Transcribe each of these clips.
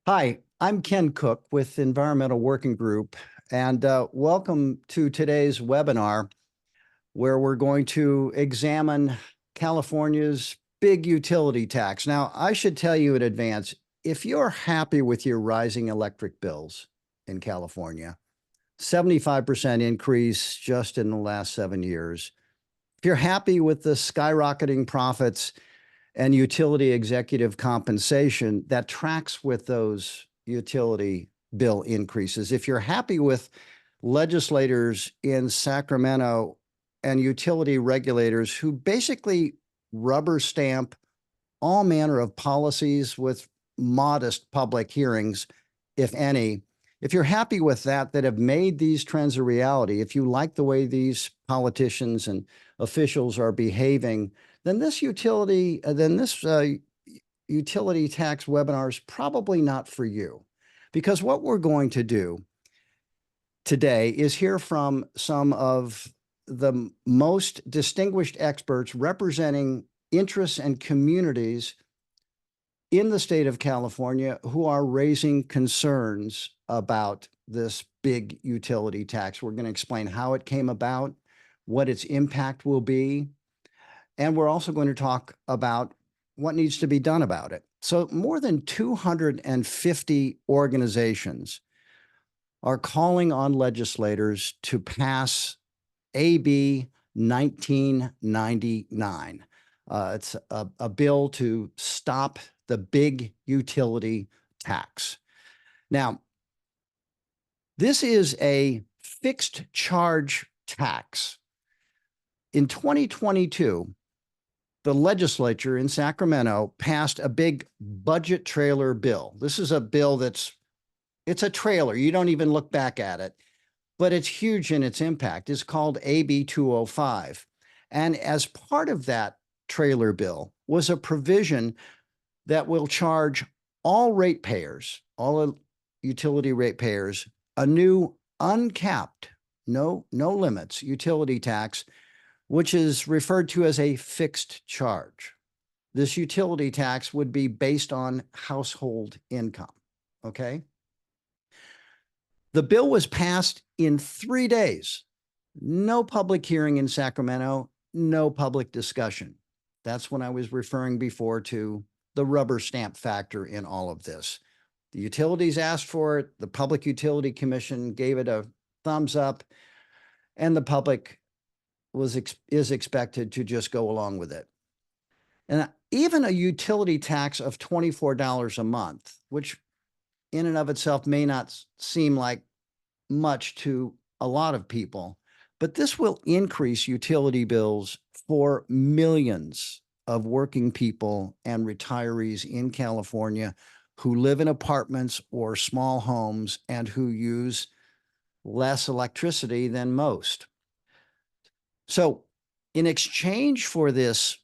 Hi, I'm Ken Cook with Environmental Working Group, and welcome to today's webinar where we're going to examine California's big utility tax. Now, I should tell you in advance, if you're happy with your rising electric bills in California, 75% increase just in the last 7 years. If you're happy with the skyrocketing profits and utility executive compensation that tracks with those utility bill increases. If you're happy with legislators in Sacramento and utility regulators who basically rubber stamp all manner of policies with modest public hearings, if any, if you're happy with that, that have made these trends a reality, if you like the way these politicians and officials are behaving, then this utility tax webinar is probably not for you. Because what we're going to do today is hear from some of the most distinguished experts representing interests and communities in the state of California who are raising concerns about this big utility tax. We're going to explain how it came about, what its impact will be, and we're also going to talk about what needs to be done about it. So more than 250 organizations are calling on legislators to pass AB 1999. It's a bill to stop the big utility tax. Now, this is a fixed charge tax. In 2022, the legislature in Sacramento passed a big budget trailer bill. This is a bill it's a trailer. You don't even look back at it, but it's huge in its impact. It's called AB 205. And as part of that trailer bill was a provision that will charge all ratepayers, all utility ratepayers, a new uncapped, no limits utility tax, which is referred to as a fixed charge. This utility tax would be based on household income, okay? The bill was passed in 3 days. No public hearing in Sacramento, no public discussion. That's when I was referring before to the rubber stamp factor in all of this. The utilities asked for it, the Public Utility Commission gave it a thumbs up, and the public is expected to just go along with it. And even a utility tax of $24 a month, which in and of itself may not seem like much to a lot of people, but this will increase utility bills for millions of working people and retirees in California who live in apartments or small homes and who use less electricity than most. So in exchange for this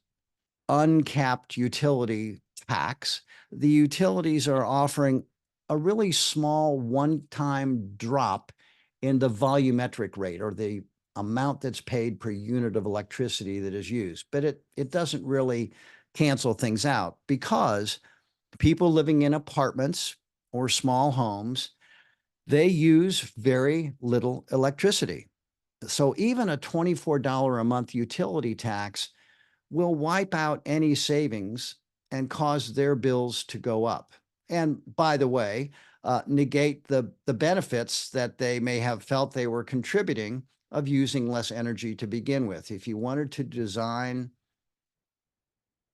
uncapped utility tax, the utilities are offering a really small one-time drop in the volumetric rate, or the amount that's paid per unit of electricity that is used. But it doesn't really cancel things out, because people living in apartments or small homes, they use very little electricity. So even a $24 a month utility tax will wipe out any savings and cause their bills to go up. And by the way, negate the benefits that they may have felt they were contributing of using less energy to begin with. If you wanted to design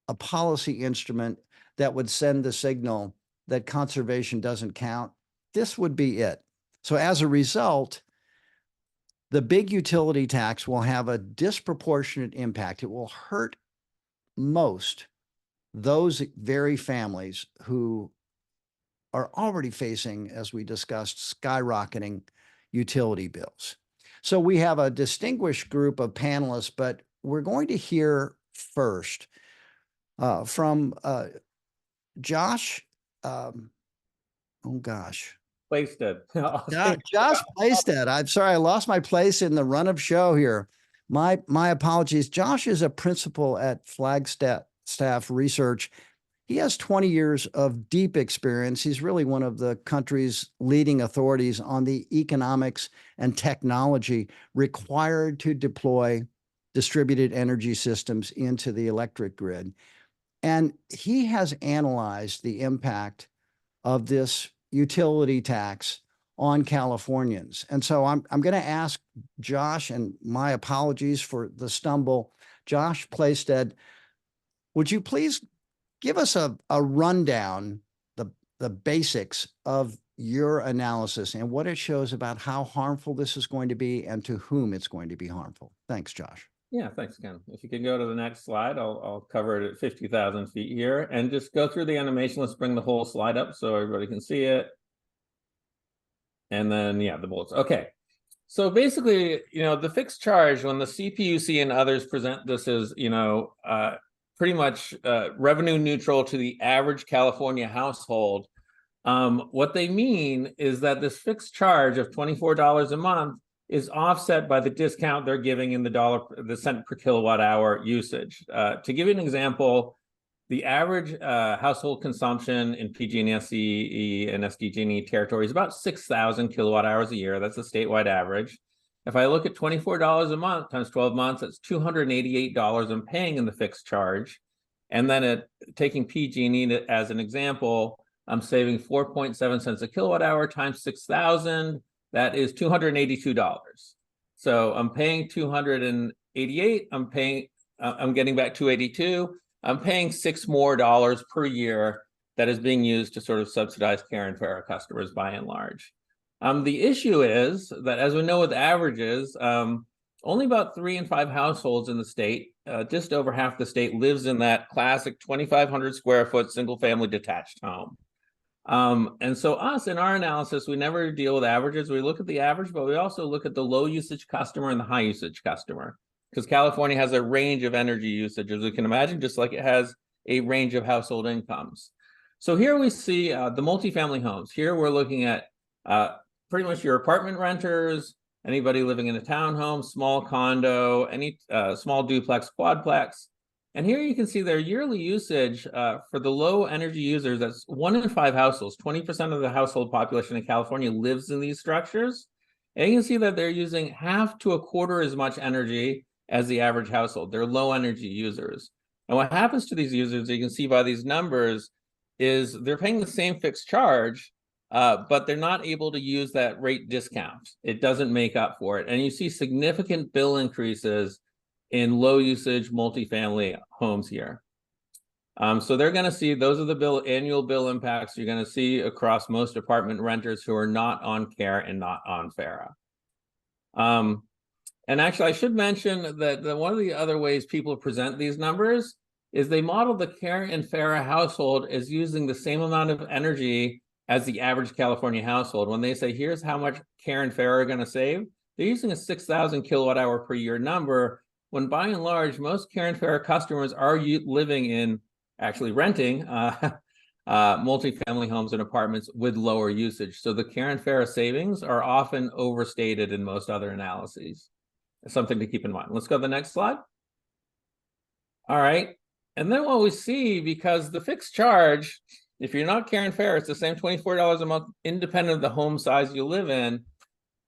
a policy instrument that would send the signal that conservation doesn't count, this would be it. So as a result, the big utility tax will have a disproportionate impact. It will hurt most those very families who are already facing, as we discussed, skyrocketing utility bills. So we have a distinguished group of panelists, but we're going to hear first from Josh. Oh gosh. Placed Josh Plaisted. I'm sorry, I lost my place in the run of show here. My apologies. Josh is a principal at Flagstaff Research, He has 20 years of deep experience. He's really one of the country's leading authorities on the economics and technology required to deploy distributed energy systems into the electric grid. And he has analyzed the impact of this utility tax on Californians. And so I'm going to ask Josh, and my apologies for the stumble. Josh Plaisted, would you please give us a rundown, the basics of your analysis and what it shows about how harmful this is going to be and to whom it's going to be harmful? Thanks, Josh. Yeah, thanks, Ken. If you can go to the next slide, I'll cover it at 50,000 feet here and just go through the animation. Let's bring the whole slide up so everybody can see it. And then, yeah, the bullets. Okay. So basically, the fixed charge, when the CPUC and others present this as, pretty much revenue neutral to the average California household, what they mean is that this fixed charge of $24 a month is offset by the discount they're giving in the cent per kilowatt hour usage. To give you an example, the average household consumption in PG&E, SCE, and SDG&E territory is about 6,000 kilowatt hours a year. That's a statewide average. If I look at $24 a month times 12 months, that's $288 I'm paying in the fixed charge. And then taking PG&E as an example, I'm saving 4.7 cents a kilowatt hour times 6,000. That is $282. So I'm paying 288. I'm getting back 282. I'm paying $6 more per year that is being used to sort of subsidize care and Farah customers by and large. The issue is that, as we know with averages, only about 3 in 5 households in the state, just over half the state, lives in that classic 2,500 square foot single family detached home. And so in our analysis, we never deal with averages. We look at the average, but we also look at the low usage customer and the high usage customer, because California has a range of energy usage, as we can imagine, just like it has a range of household incomes. So here we see the multifamily homes. Here we're looking at pretty much your apartment renters, anybody living in a townhome, small condo, any small duplex, quadplex. And here you can see their yearly usage for the low energy users. That's 1 in 5 households. 20% of the household population in California lives in these structures. And you can see that they're using half to a quarter as much energy as the average household. They're low energy users. And what happens to these users, you can see by these numbers, is they're paying the same fixed charge, but they're not able to use that rate discount. It doesn't make up for it. And you see significant bill increases in low usage multifamily homes here. So they're going to see, those are the annual bill impacts you're going to see across most apartment renters who are not on care and not on FARA. And actually, I should mention that one of the other ways people present these numbers is they model the care and FARA household as using the same amount of energy as the average California household. When they say, here's how much care and FARA are going to save, they're using a 6,000 kilowatt hour per year number, when by and large, most care and FARA customers are living in, actually renting multifamily homes and apartments with lower usage. So the care and FARA savings are often overstated in most other analyses. Something to keep in mind. Let's go to the next slide. All right. And then what we see, because the fixed charge, if you're not care and FARA, it's the same $24 a month, independent of the home size you live in.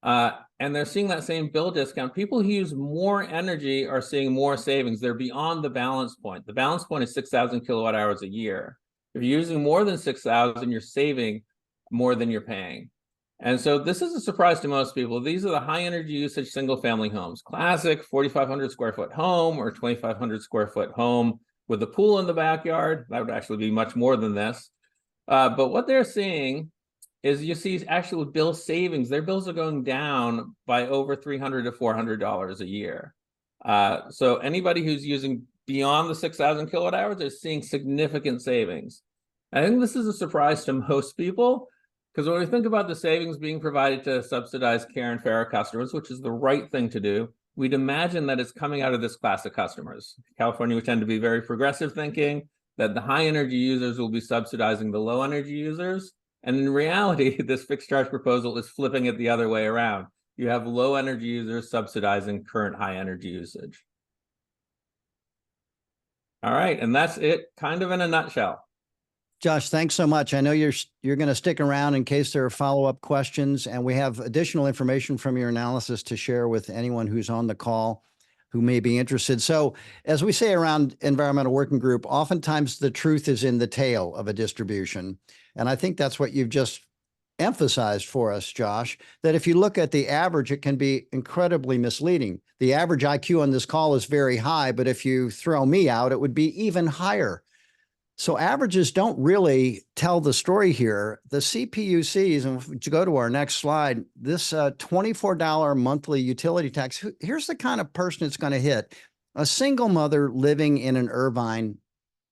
And they're seeing that same bill discount. People who use more energy are seeing more savings. They're beyond the balance point. The balance point is 6,000 kilowatt hours a year. If you're using more than 6,000, you're saving more than you're paying. And so this is a surprise to most people. These are the high energy usage single family homes. Classic 4,500 square foot home or 2,500 square foot home with a pool in the backyard. That would actually be much more than this. But what they're seeing is you see actual bill savings. Their bills are going down by over $300 to $400 a year. So anybody who's using beyond the 6,000 kilowatt hours is seeing significant savings. I think this is a surprise to most people, because when we think about the savings being provided to subsidize care and FARA customers, which is the right thing to do, we'd imagine that it's coming out of this class of customers. California would tend to be very progressive thinking, that the high energy users will be subsidizing the low energy users. And in reality, this fixed charge proposal is flipping it the other way around. You have low energy users subsidizing current high energy usage. All right, and that's it kind of in a nutshell. Josh, thanks so much. I know you're going to stick around in case there are follow-up questions, and we have additional information from your analysis to share with anyone who's on the call who may be interested. So, as we say around Environmental Working Group, oftentimes the truth is in the tail of a distribution. And I think that's what you've just emphasized for us, Josh, that if you look at the average, it can be incredibly misleading. The average IQ on this call is very high, but if you throw me out, it would be even higher. So averages don't really tell the story here. The CPUCs, and if you go to our next slide, this $24 monthly utility tax, here's the kind of person it's going to hit. A single mother living in an Irvine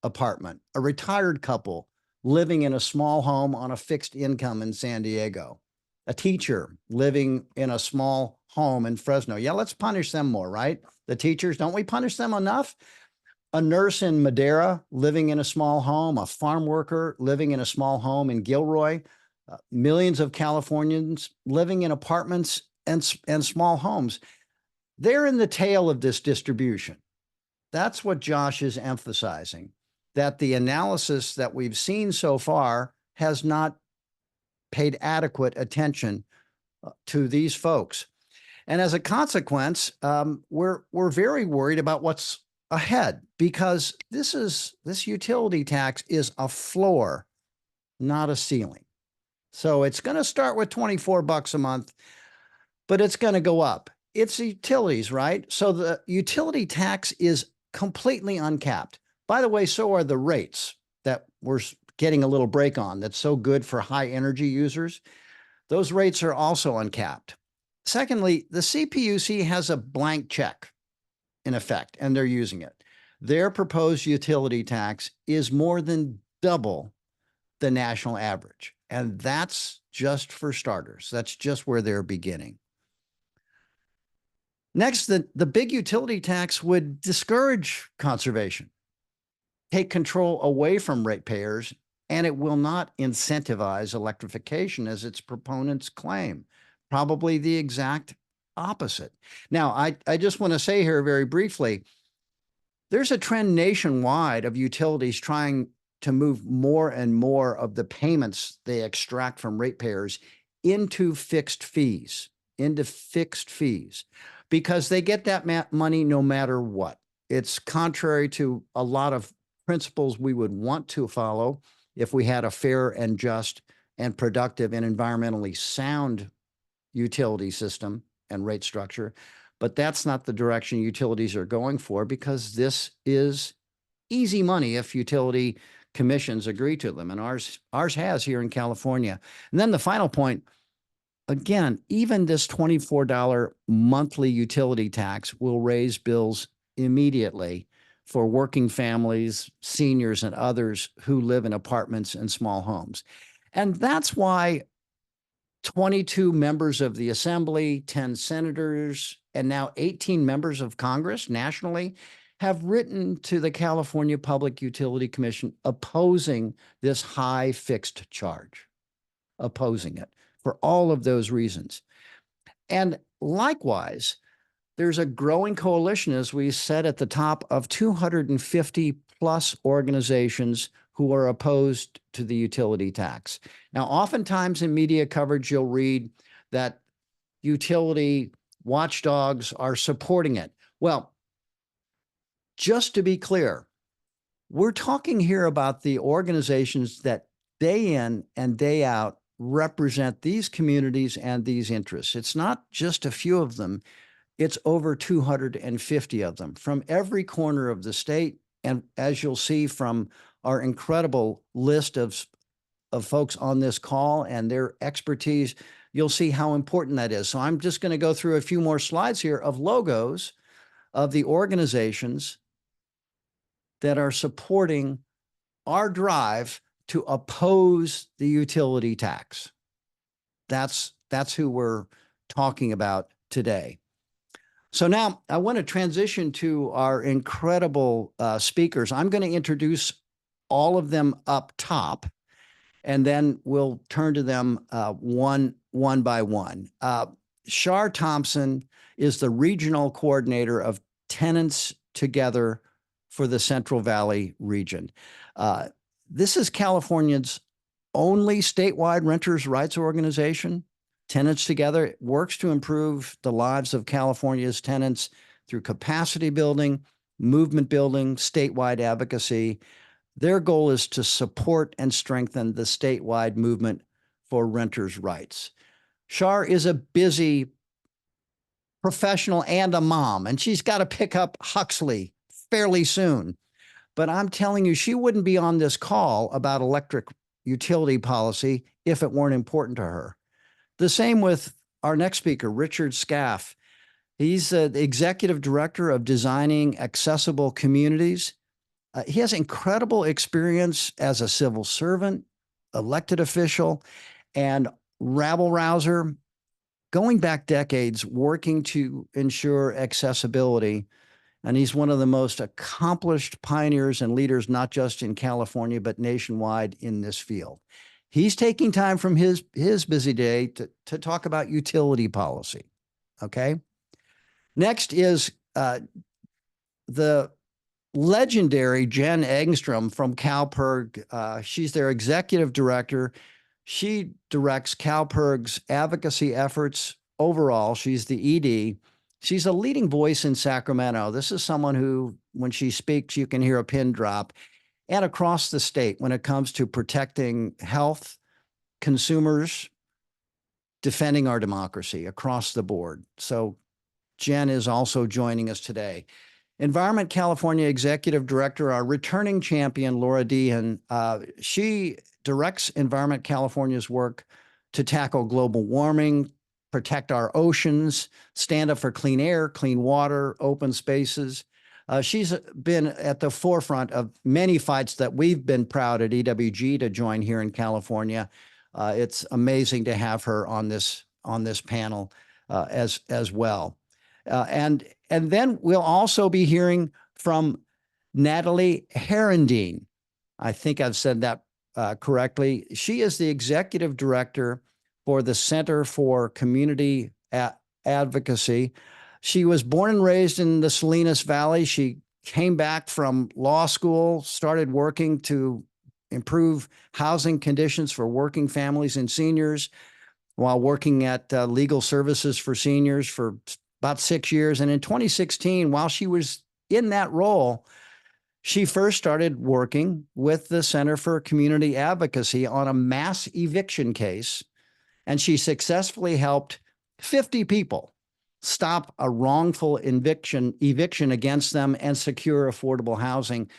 apartment, a retired couple living in a small home on a fixed income in San Diego, a teacher living in a small home in Fresno. Yeah, let's punish them more, right? The teachers, don't we punish them enough? A nurse in Madera living in a small home, a farm worker living in a small home in Gilroy, millions of Californians living in apartments and small homes. They're in the tail of this distribution. That's what Josh is emphasizing, that the analysis that we've seen so far has not paid adequate attention to these folks. And as a consequence, we're very worried about what's ahead, because this utility tax is a floor, not a ceiling. So it's going to start with $24 a month, but it's going to go up. It's utilities, right? So the utility tax is completely uncapped. By the way, so are the rates that we're getting a little break on. That's so good for high energy users. Those rates are also uncapped. Secondly, the CPUC has a blank check in effect, and they're using it. Their proposed utility tax is more than double the national average. And that's just for starters. That's just where they're beginning. Next, the big utility tax would discourage conservation, take control away from ratepayers, and it will not incentivize electrification as its proponents claim. Probably the exact opposite. Now, I just want to say here very briefly, there's a trend nationwide of utilities trying to move more and more of the payments they extract from ratepayers into fixed fees, because they get that money no matter what. It's contrary to a lot of principles we would want to follow if we had a fair and just and productive and environmentally sound utility system and rate structure. But that's not the direction utilities are going for, because this is easy money if utility commissions agree to them. And ours has here in California. And then the final point, again, even this $24 monthly utility tax will raise bills immediately for working families, seniors, and others who live in apartments and small homes. And that's why 22 members of the Assembly, 10 senators, and now 18 members of Congress nationally have written to the California Public Utility Commission opposing this high fixed charge, opposing it for all of those reasons. And likewise, there's a growing coalition, as we said at the top, of 250 plus organizations who are opposed to the utility tax. Now, oftentimes in media coverage, you'll read that utility watchdogs are supporting it. Well, just to be clear, we're talking here about the organizations that day in and day out represent these communities and these interests. It's not just a few of them. It's over 250 of them from every corner of the state. And as you'll see from our incredible list of folks on this call and their expertise, you'll see how important that is. So I'm just going to go through a few more slides here of logos of the organizations that are supporting our drive to oppose the utility tax. That's who we're talking about today. So now I want to transition to our incredible speakers. I'm going to introduce all of them up top, and then we'll turn to them one by one. Shar Thompson is the regional coordinator of Tenants Together for the Central Valley region. This is California's only statewide renters' rights organization. Tenants Together works to improve the lives of California's tenants through capacity building, movement building, statewide advocacy. Their goal is to support and strengthen the statewide movement for renters' rights. Shar is a busy professional and a mom, and she's got to pick up Huxley fairly soon. But I'm telling you, she wouldn't be on this call about electric utility policy if it weren't important to her. The same with our next speaker, Richard Scaff. He's the executive director of designing accessible communities. He has incredible experience as a civil servant, elected official, and rabble rouser, going back decades working to ensure accessibility. And he's one of the most accomplished pioneers and leaders, not just in California, but nationwide in this field. He's taking time from his busy day to talk about utility policy. Okay. Next is the legendary Jen Engstrom from CalPIRG. She's their executive director. She directs CalPIRG's advocacy efforts overall. She's the ED. She's a leading voice in Sacramento. This is someone who, when she speaks, you can hear a pin drop, and across the state when it comes to protecting health, consumers, defending our democracy across the board. So Jen is also joining us today. Environment California Executive Director, our returning champion, Laura Dehan. She directs Environment California's work to tackle global warming, protect our oceans, stand up for clean air, clean water, open spaces. She's been at the forefront of many fights that we've been proud at EWG to join here in California. It's amazing to have her on this panel as well. And then we'll also be hearing from Natalie Herendeen. I think I've said that correctly. She is the executive director for the Center for Community Advocacy. She was born and raised in the Salinas Valley. She came back from law school, started working to improve housing conditions for working families and seniors while working at legal services for seniors for about 6 years. And in 2016, while she was in that role, she first started working with the Center for Community Advocacy on a mass eviction case, and she successfully helped 50 people stop a wrongful eviction against them and secure affordable housing.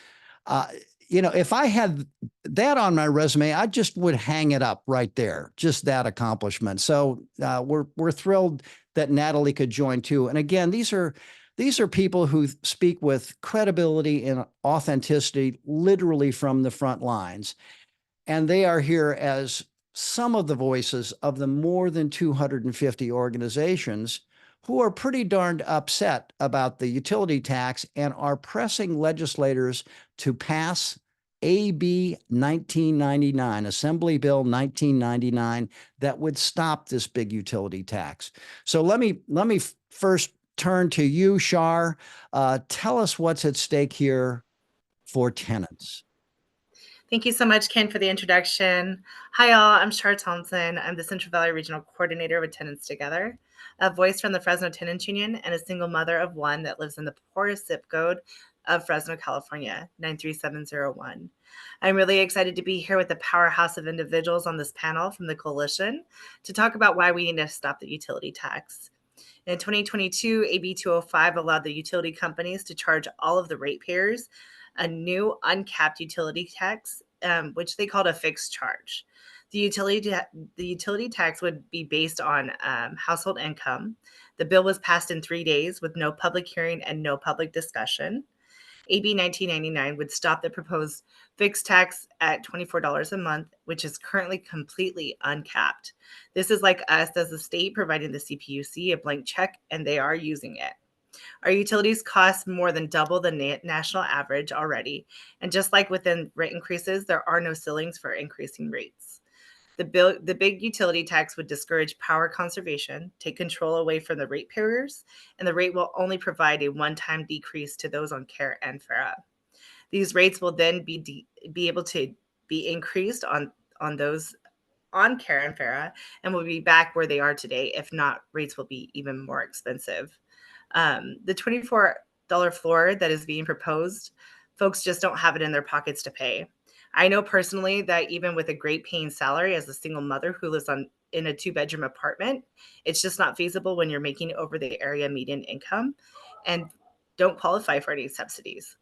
If I had that on my resume, I just would hang it up right there, just that accomplishment. So we're thrilled that Natalie could join too. And again, these are people who speak with credibility and authenticity, literally from the front lines. And they are here as some of the voices of the more than 250 organizations who are pretty darned upset about the utility tax and are pressing legislators to pass AB 1999, Assembly Bill 1999, that would stop this big utility tax. So let me first turn to you, Shar. Tell us what's at stake here for tenants. Thank you so much, Ken, for the introduction. Hi, all. I'm Shar Thompson. I'm the Central Valley Regional Coordinator with Tenants Together, a voice from the Fresno Tenants Union, and a single mother of one that lives in the poorest zip code of Fresno, California, 93701. I'm really excited to be here with the powerhouse of individuals on this panel from the coalition to talk about why we need to stop the utility tax. In 2022, AB 205 allowed the utility companies to charge all of the ratepayers a new uncapped utility tax, which they called a fixed charge. The utility tax would be based on household income. The bill was passed in 3 days with no public hearing and no public discussion. AB 1999 would stop the proposed fixed tax at $24 a month, which is currently completely uncapped. This is like us as a state providing the CPUC a blank check, and they are using it. Our utilities cost more than double the national average already. And just like within rate increases, there are no ceilings for increasing rates. The big utility tax would discourage power conservation, take control away from the ratepayers, and the rate will only provide a one-time decrease to those on CARE and FARA. These rates will then be able to be increased on those on Care and Farah, and will be back where they are today. If not, rates will be even more expensive. The $24 floor that is being proposed, folks just don't have it in their pockets to pay. I know personally that even with a great paying salary as a single mother who lives in a 2-bedroom apartment, it's just not feasible when you're making over the area median income and don't qualify for any subsidies.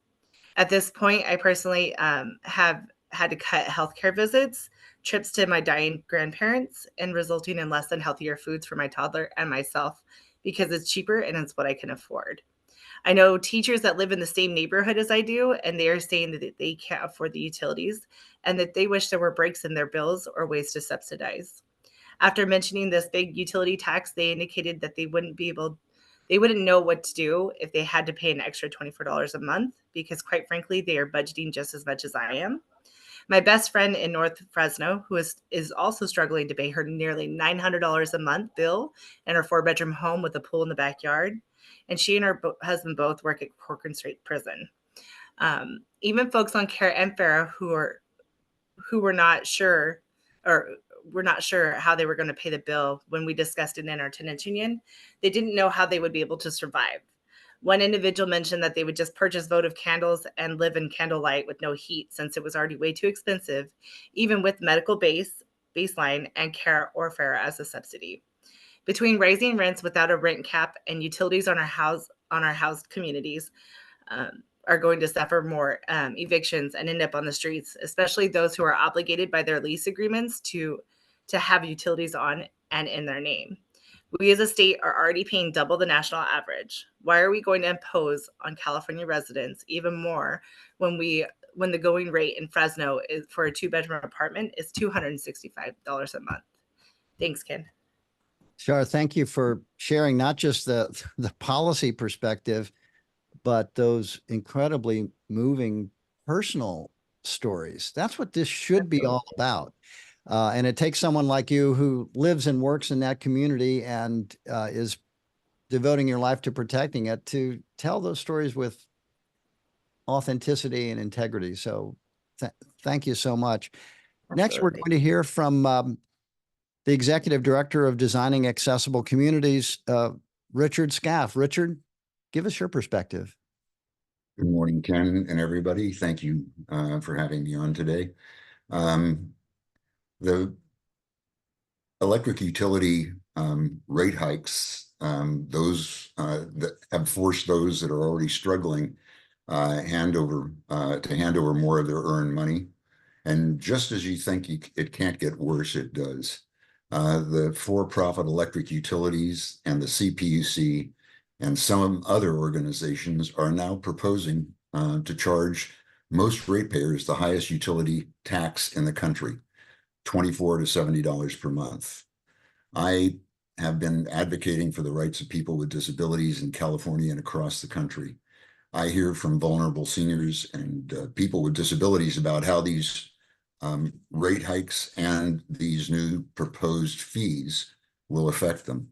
At this point, I personally have had to cut healthcare visits, trips to my dying grandparents, and resulting in less than healthier foods for my toddler and myself because it's cheaper and it's what I can afford. I know teachers that live in the same neighborhood as I do, and they are saying that they can't afford the utilities and that they wish there were breaks in their bills or ways to subsidize. After mentioning this big utility tax, they indicated that they wouldn't know what to do if they had to pay an extra $24 a month because, quite frankly, they are budgeting just as much as I am. My best friend in North Fresno, who is also struggling to pay her nearly $900 a month bill in her 4-bedroom home with a pool in the backyard, and she and her husband both work at Corcoran State Prison. Even folks on Care and Farah who were not sure how they were going to pay the bill when we discussed it in our tenants union, they didn't know how they would be able to survive. One individual mentioned that they would just purchase votive candles and live in candlelight with no heat since it was already way too expensive, even with medical baseline and Care or Farah as a subsidy. Between raising rents without a rent cap and utilities on our housed communities, are going to suffer more evictions and end up on the streets, especially those who are obligated by their lease agreements to have utilities on and in their name. We as a state are already paying double the national average. Why are we going to impose on California residents even more when the going rate in Fresno is for a 2-bedroom apartment is $265 a month? Thanks, Ken. Shar, thank you for sharing not just the policy perspective, but those incredibly moving personal stories. That's what this should be all about. And it takes someone like you who lives and works in that community and is devoting your life to protecting it to tell those stories with authenticity and integrity. So thank you so much. Absolutely. Next, we're going to hear from the Executive Director of Designing Accessible Communities, Richard Scaff. Richard, give us your perspective. Good morning, Ken and everybody. Thank you for having me on today. The electric utility rate hikes, those that have forced those that are already struggling to hand over more of their earned money. And just as you think it can't get worse, it does. The for-profit electric utilities and the CPUC and some other organizations are now proposing to charge most ratepayers the highest utility tax in the country, $24 to $70 per month. I have been advocating for the rights of people with disabilities in California and across the country. I hear from vulnerable seniors and people with disabilities about how these rate hikes and these new proposed fees will affect them.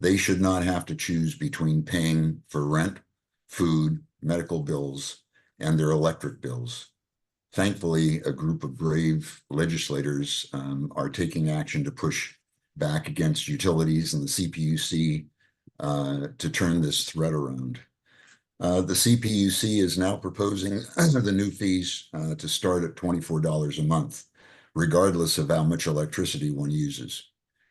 They should not have to choose between paying for rent, food, medical bills, and their electric bills. Thankfully, a group of brave legislators are taking action to push back against utilities and the CPUC to turn this threat around. The CPUC is now proposing the new fees to start at $24 a month, regardless of how much electricity one uses.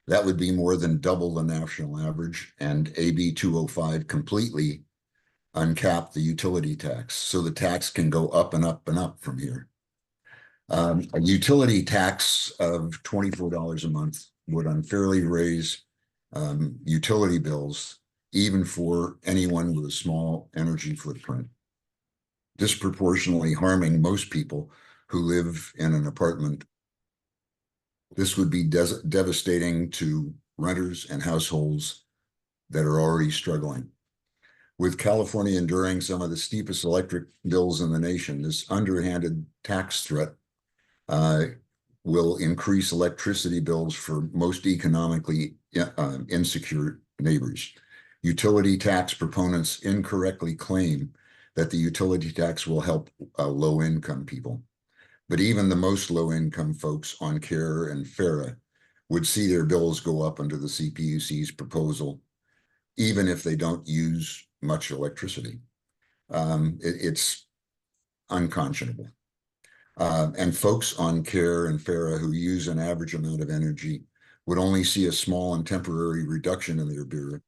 That would be more than double the national average, and AB 205 completely uncapped the utility tax, so the tax can go up and up and up from here. A utility tax of $24 a month would unfairly raise utility bills, even for anyone with a small energy footprint, disproportionately harming most people who live in an apartment. This would be devastating to renters and households that are already struggling. With California enduring some of the steepest electric bills in the nation, this underhanded tax threat will increase electricity bills for most economically insecure neighbors. Utility tax proponents incorrectly claim that the utility tax will help low-income people. But even the most low-income folks on CARE and FARA would see their bills go up under the CPUC's proposal, even if they don't use much electricity. It's unconscionable. And folks on CARE and FARA who use an average amount of energy would only see a small and temporary reduction in their bill.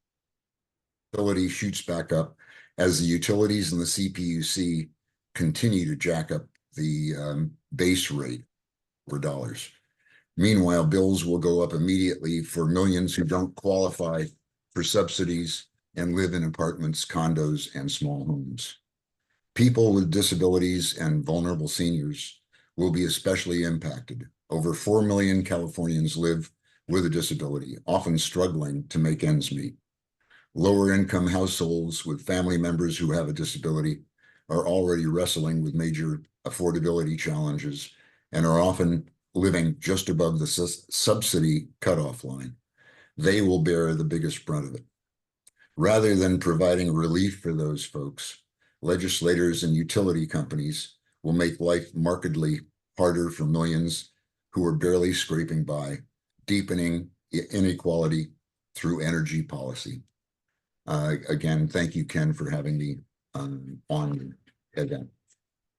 Utility shoots back up as the utilities and the CPUC continue to jack up the base rate for dollars. Meanwhile, bills will go up immediately for millions who don't qualify for subsidies and live in apartments, condos, and small homes. People with disabilities and vulnerable seniors will be especially impacted. Over 4 million Californians live with a disability, often struggling to make ends meet. Lower income households with family members who have a disability are already wrestling with major affordability challenges and are often living just above the subsidy cutoff line. They will bear the biggest brunt of it. Rather than providing relief for those folks, legislators and utility companies will make life markedly harder for millions who are barely scraping by, deepening inequality through energy policy. Again, thank you, Ken, for having me on the event.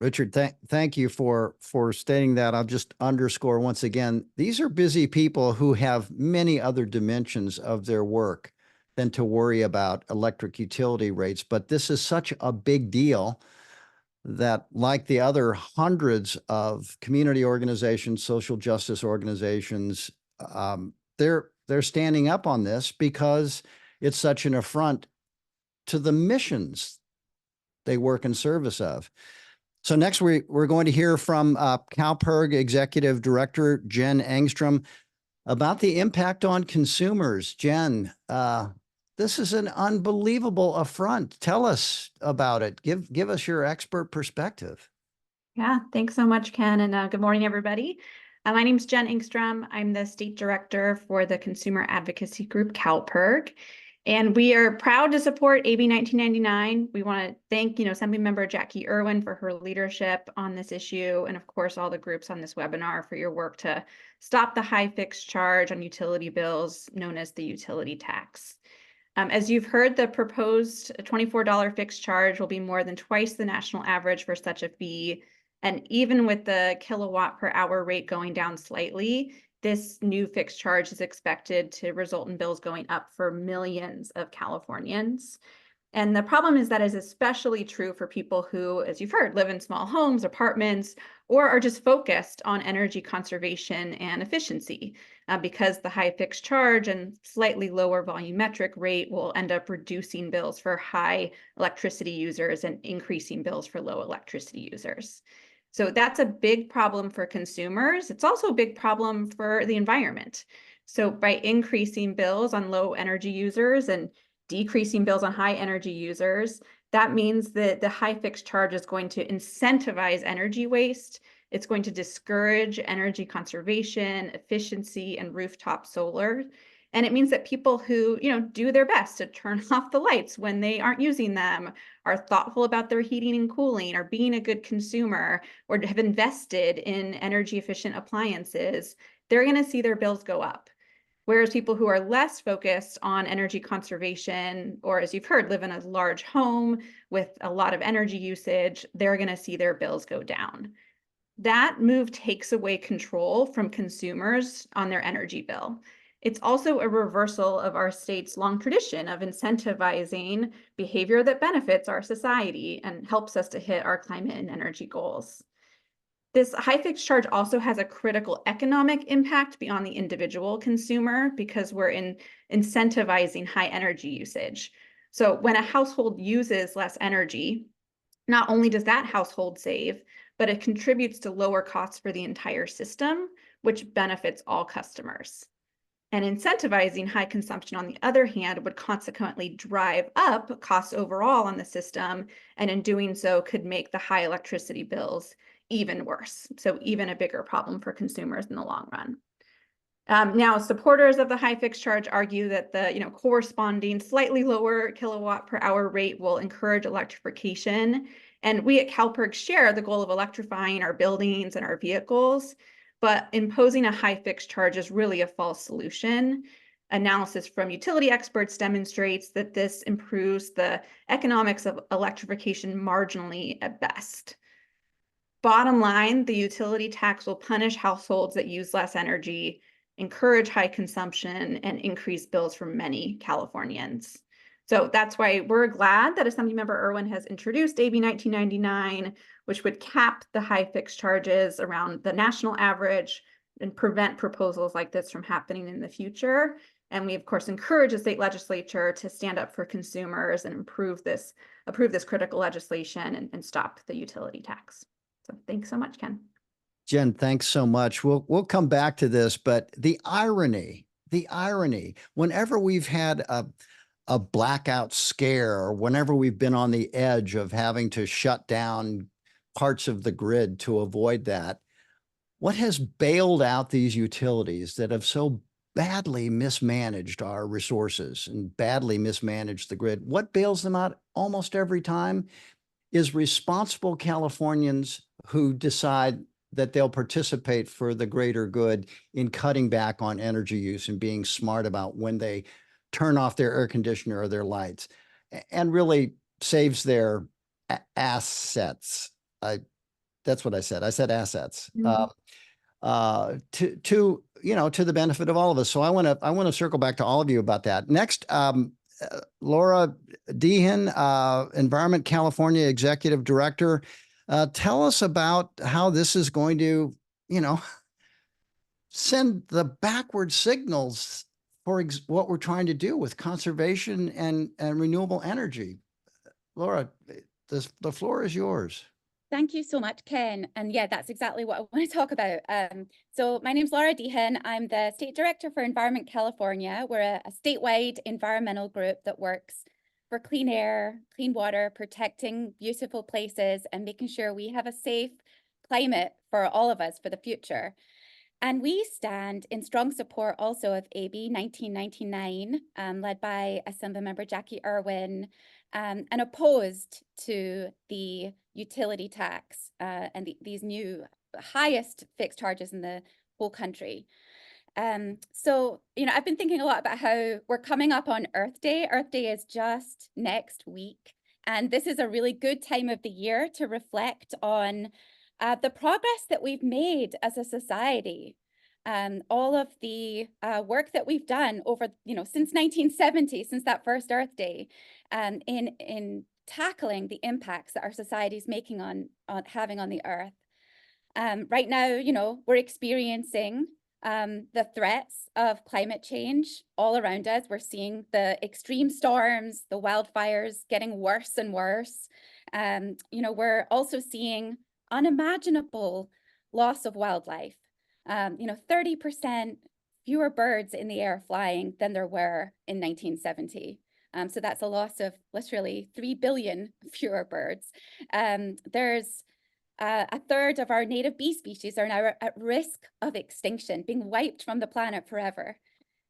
Richard, thank you for stating that. I'll just underscore once again, these are busy people who have many other dimensions of their work than to worry about electric utility rates. But this is such a big deal that, like the other hundreds of community organizations, social justice organizations, they're standing up on this because it's such an affront to the missions they work in service of. So next we're going to hear from CalPERG Executive Director Jen Engstrom about the impact on consumers. Jen, this is an unbelievable affront. Tell us about it. Give us your expert perspective. Yeah, thanks so much, Ken, and good morning, everybody. My name is Jen Engstrom. I'm the State Director for the Consumer Advocacy Group, CalPERG. And we are proud to support AB 1999. We want to thank, Assemblymember Jackie Irwin for her leadership on this issue, and of course, all the groups on this webinar for your work to stop the high fixed charge on utility bills, known as the utility tax. As you've heard, the proposed $24 fixed charge will be more than twice the national average for such a fee. And even with the kilowatt per hour rate going down slightly, this new fixed charge is expected to result in bills going up for millions of Californians. And the problem is that is especially true for people who, as you've heard, live in small homes, apartments, or are just focused on energy conservation and efficiency, because the high fixed charge and slightly lower volumetric rate will end up reducing bills for high electricity users and increasing bills for low electricity users. So that's a big problem for consumers. It's also a big problem for the environment. So by increasing bills on low energy users and decreasing bills on high energy users, that means that the high fixed charge is going to incentivize energy waste. It's going to discourage energy conservation, efficiency, and rooftop solar. And it means that people who, do their best to turn off the lights when they aren't using them, are thoughtful about their heating and cooling, are being a good consumer, or have invested in energy efficient appliances, they're going to see their bills go up. Whereas people who are less focused on energy conservation, or as you've heard, live in a large home with a lot of energy usage, they're going to see their bills go down. That move takes away control from consumers on their energy bill. It's also a reversal of our state's long tradition of incentivizing behavior that benefits our society and helps us to hit our climate and energy goals. This high fixed charge also has a critical economic impact beyond the individual consumer because we're incentivizing high energy usage. So when a household uses less energy, not only does that household save, but it contributes to lower costs for the entire system, which benefits all customers. And incentivizing high consumption, on the other hand, would consequently drive up costs overall on the system, and in doing so could make the high electricity bills even worse. So even a bigger problem for consumers in the long run. Now, supporters of the high fixed charge argue that the corresponding slightly lower kilowatt per hour rate will encourage electrification And we at CalPERG share the goal of electrifying our buildings and our vehicles, but imposing a high fixed charge is really a false solution. Analysis from utility experts demonstrates that this improves the economics of electrification marginally at best. Bottom line, the utility tax will punish households that use less energy, encourage high consumption, and increase bills for many Californians. So that's why we're glad that Assemblymember Irwin has introduced AB 1999, which would cap the high fixed charges around the national average and prevent proposals like this from happening in the future. And we, of course, encourage the state legislature to stand up for consumers and approve this critical legislation and stop the utility tax. So thanks so much, Ken. Jen, thanks so much. We'll come back to this, but the irony, whenever we've had a blackout scare, or whenever we've been on the edge of having to shut down parts of the grid to avoid that, what has bailed out these utilities that have so badly mismanaged our resources and badly mismanaged the grid? What bails them out almost every time is responsible Californians who decide that they'll participate for the greater good in cutting back on energy use and being smart about when they turn off their air conditioner or their lights, and really saves their assets. That's what I said. I said assets. To the benefit of all of us. So I want to circle back to all of you about that. Next, Laura Dehan, Environment California Executive Director. Tell us about how this is going to, send the backward signals for what we're trying to do with conservation and renewable energy. Laura, the floor is yours. Thank you so much, Ken. And yeah, that's exactly what I want to talk about. So my name's Laura Dehan. I'm the State Director for Environment California. We're a statewide environmental group that works for clean air, clean water, protecting beautiful places, and making sure we have a safe climate for all of us for the future. And we stand in strong support also of AB 1999, led by Assemblymember Jackie Irwin, and opposed to the utility tax and these new highest fixed charges in the whole country. So, I've been thinking a lot about how we're coming up on Earth Day. Earth Day is just next week. And this is a really good time of the year to reflect on the progress that we've made as a society. All of the work that we've done over, since 1970, since that first Earth Day, in tackling the impacts that our society is making on having on the Earth. Right now, we're experiencing the threats of climate change all around us. We're seeing the extreme storms, the wildfires getting worse and worse. We're also seeing unimaginable loss of wildlife. 30% fewer birds in the air flying than there were in 1970. So that's a loss of literally 3 billion fewer birds. There's a third of our native bee species are now at risk of extinction, being wiped from the planet forever.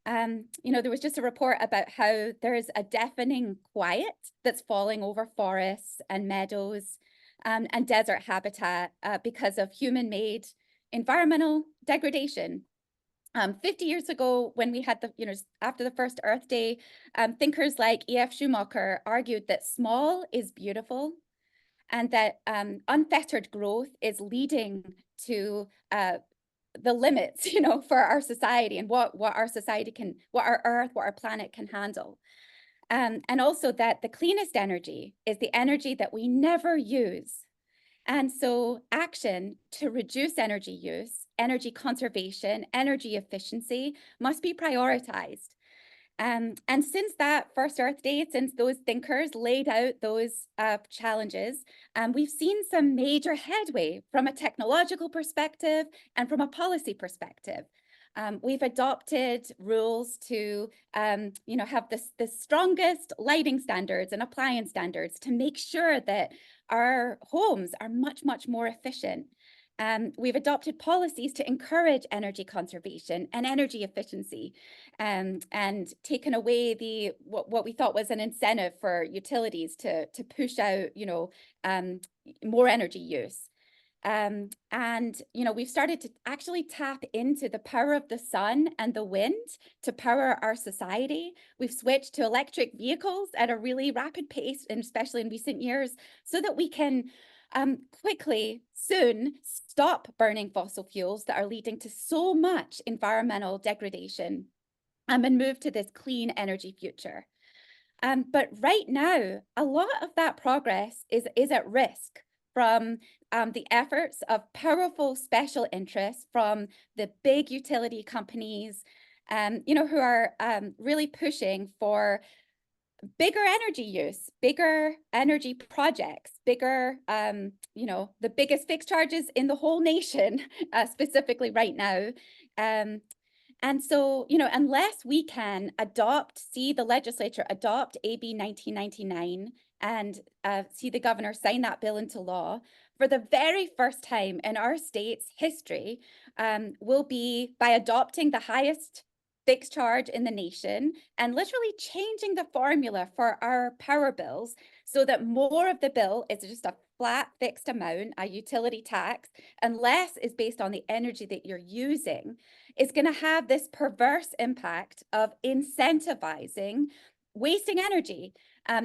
There was just a report about how there is a deafening quiet that's falling over forests and meadows and desert habitat because of human-made environmental degradation. 50 years ago, when we had after the first Earth Day, thinkers like E.F. Schumacher argued that small is beautiful and that unfettered growth is leading to the limits, for our society and what our society can, what our Earth, what our planet can handle. And also that the cleanest energy is the energy that we never use. And so action to reduce energy use, energy conservation, energy efficiency must be prioritized. And since that first Earth Day, since those thinkers laid out those challenges, we've seen some major headway from a technological perspective and from a policy perspective. We've adopted rules to, have the strongest lighting standards and appliance standards to make sure that our homes are much, much more efficient. We've adopted policies to encourage energy conservation and energy efficiency, and taken away what we thought was an incentive for utilities to push out, more energy use. And, you know, we've started to actually tap into the power of the sun and the wind to power our society. We've switched to electric vehicles at a really rapid pace, and especially in recent years, so that we can quickly, soon, stop burning fossil fuels that are leading to so much environmental degradation, and move to this clean energy future. But right now, a lot of that progress is at risk from the efforts of powerful special interests from the big utility companies, you know, who are really pushing for bigger energy use, bigger energy projects, bigger, you know, the biggest fixed charges in the whole nation, specifically right now. And so, you know, unless we can see the legislature adopt AB 1999 and see the governor sign that bill into law, for the very first time in our state's history, will be by adopting the highest fixed charge in the nation and literally changing the formula for our power bills so that more of the bill is just a flat fixed amount, a utility tax, and less is based on the energy that you're using, is going to have this perverse impact of incentivizing wasting energy,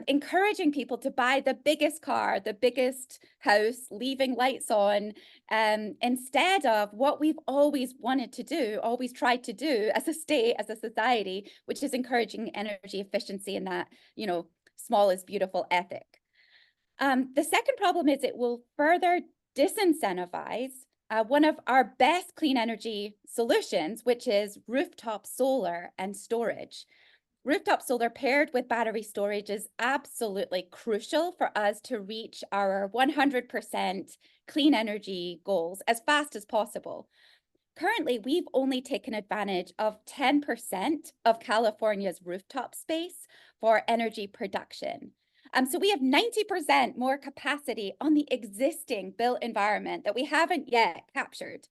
encouraging people to buy the biggest car, the biggest house, leaving lights on, instead of what we've always wanted to do, always tried to do as a state, as a society, which is encouraging energy efficiency and that, you know, small is beautiful ethic. The second problem is it will further disincentivize one of our best clean energy solutions, which is rooftop solar and storage. Rooftop solar paired with battery storage is absolutely crucial for us to reach our 100% clean energy goals as fast as possible. Currently, we've only taken advantage of 10% of California's rooftop space for energy production. So we have 90% more capacity on the existing built environment that we haven't yet captured.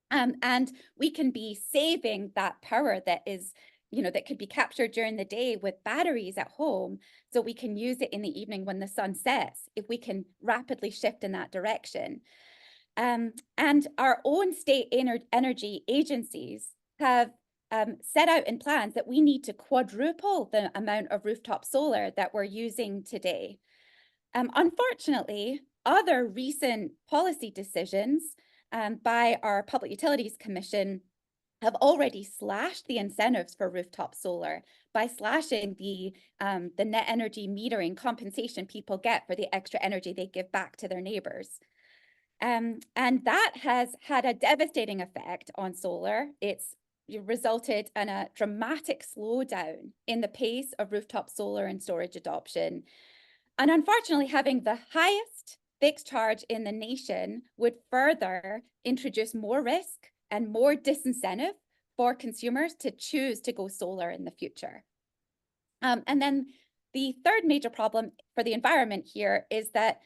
And we can be saving that power that is, you know, that could be captured during the day with batteries at home, so we can use it in the evening when the sun sets, if we can rapidly shift in that direction. And our own state energy agencies have set out in plans that we need to quadruple the amount of rooftop solar that we're using today. Unfortunately, other recent policy decisions by our Public Utilities Commission have already slashed the incentives for rooftop solar by slashing the net energy metering compensation people get for the extra energy they give back to their neighbors. And that has had a devastating effect on solar. It's resulted in a dramatic slowdown in the pace of rooftop solar and storage adoption. And unfortunately, having the highest fixed charge in the nation would further introduce more risk and more disincentive for consumers to choose to go solar in the future. And then the third major problem for the environment here is that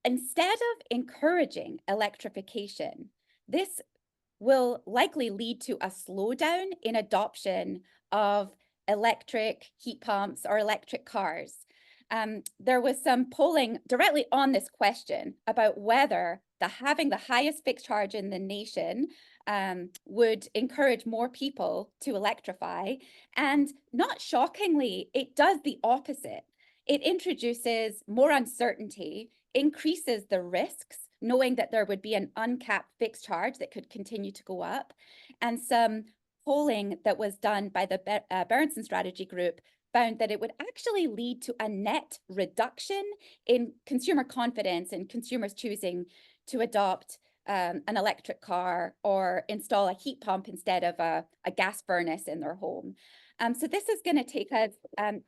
instead of encouraging electrification, this will likely lead to a slowdown in adoption of electric heat pumps or electric cars. There was some polling directly on this question about whether having the highest fixed charge in the nation would encourage more people to electrify. And not shockingly, it does the opposite. It introduces more uncertainty, increases the risks, knowing that there would be an uncapped fixed charge that could continue to go up. And some polling that was done by the Berenson Strategy Group found that it would actually lead to a net reduction in consumer confidence and consumers choosing to adopt an electric car or install a heat pump instead of a gas furnace in their home. So this is going to take us,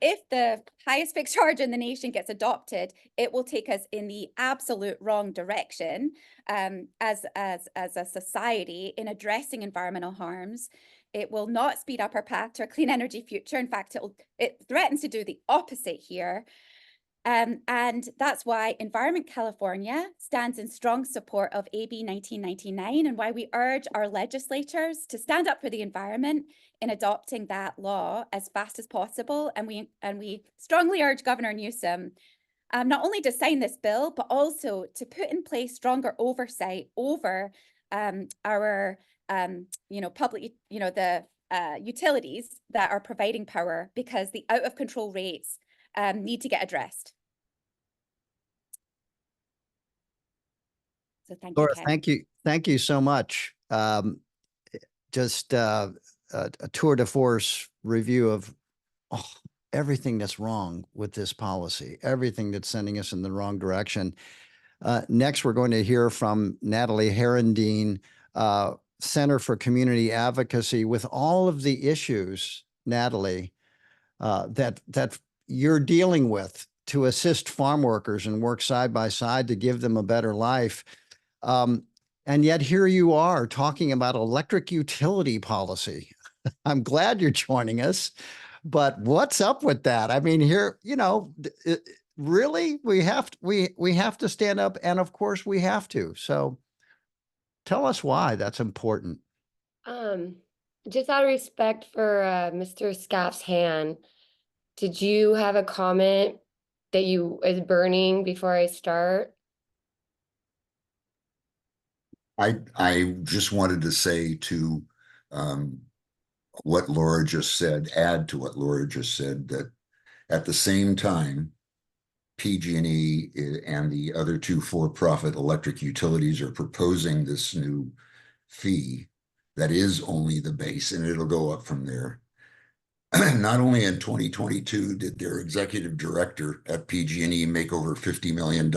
if the highest fixed charge in the nation gets adopted, it will take us in the absolute wrong direction as a society in addressing environmental harms. It will not speed up our path to a clean energy future. In fact, it threatens to do the opposite here. And that's why Environment California stands in strong support of AB 1999 and why we urge our legislators to stand up for the environment in adopting that law as fast as possible. And we strongly urge Governor Newsom not only to sign this bill, but also to put in place stronger oversight over our, public, the utilities that are providing power, because the out of control rates need to get addressed. So thank you, Laura, Ken. thank you so much. Just a tour de force review of everything that's wrong with this policy, everything that's sending us in the wrong direction. Next, we're going to hear from Natalie Herendeen, Center for Community Advocacy, with all of the issues, Natalie, that you're dealing with to assist farm workers and work side by side to give them a better life. And yet here you are talking about electric utility policy. I'm glad you're joining us, but what's up with that? I mean, here, really, we have to stand up, and of course we have to. So tell us why that's important. Just out of respect for Mr. Scaff's hand, did you have a comment that is burning before I start? I just wanted to say to what Laura just said, add to what Laura just said, that at the same time, PG&E and the other two for-profit electric utilities are proposing this new fee that is only the base, and it'll go up from there. Not only in 2022 did their executive director at PG&E make over $50 million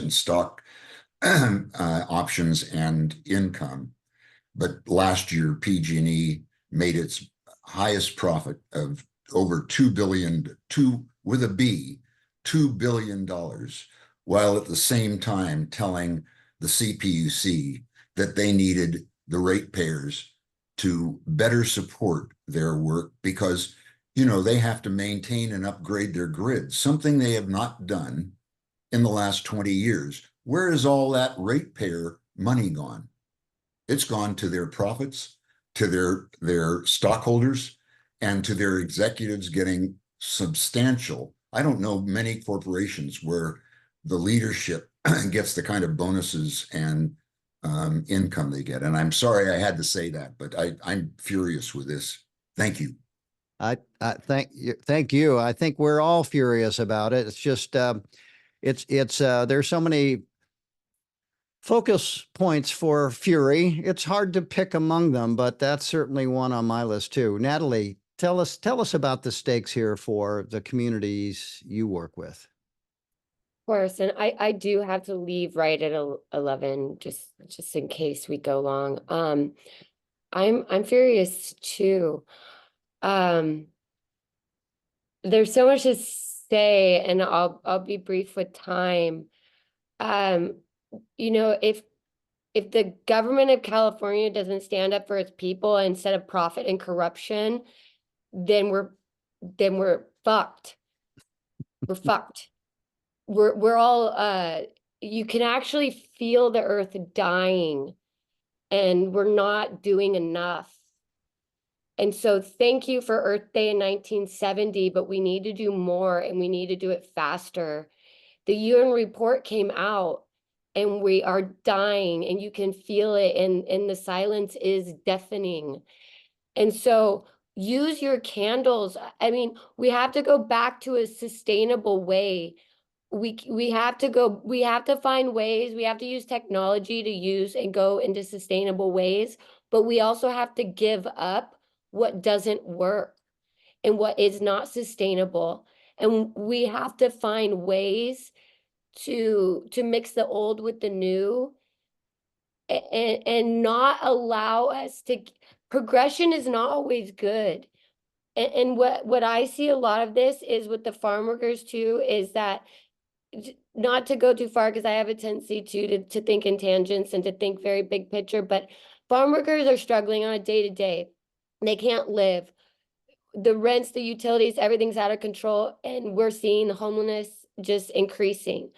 in stock options and income, but last year PG&E made its highest profit of over $2 billion, $2 billion, while at the same time telling the CPUC that they needed the ratepayers to better support their work because, they have to maintain and upgrade their grid, something they have not done in the last 20 years. Where is all that ratepayer money gone? It's gone to their profits, to their stockholders, and to their executives getting substantial. I don't know many corporations where the leadership gets the kind of bonuses and income they get. And I'm sorry I had to say that, but I'm furious with this. Thank you. I thank you. I think we're all furious about it. It's just there's so many focus points for fury. It's hard to pick among them, but that's certainly one on my list too. Natalie, tell us about the stakes here for the communities you work with. Of course, and I do have to leave right at 11, just in case we go long. I'm furious too. There's so much to say, and I'll be brief with time. If the government of California doesn't stand up for its people instead of profit and corruption, then we're fucked. We're fucked. We're all you can actually feel the earth dying, and we're not doing enough. And so thank you for Earth Day in 1970, but we need to do more, and we need to do it faster. The UN report came out, and we are dying, and you can feel it, and the silence is deafening. And so use your candles. I mean, we have to go back to a sustainable way. We have to find ways, we have to use technology to use and go into sustainable ways, but we also have to give up what doesn't work and what is not sustainable. And we have to find ways to mix the old with the new and not allow us to, progression is not always good. And what I see a lot of this is with the farm workers too, is that, not to go too far because I have a tendency to think in tangents and to think very big picture, but farm workers are struggling on a day-to-day. They can't live. The rents, the utilities, everything's out of control, and we're seeing the homelessness just increasing.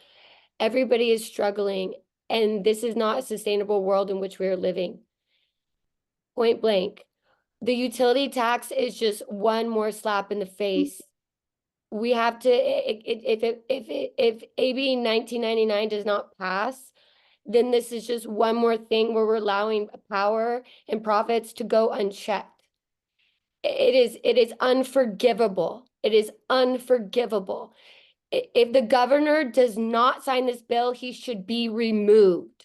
Everybody is struggling, and this is not a sustainable world in which we are living. Point blank. The utility tax is just one more slap in the face we have to, if AB 1999 does not pass, then this is just one more thing where we're allowing power and profits to go unchecked. It is unforgivable. It is unforgivable. If the governor does not sign this bill, he should be removed.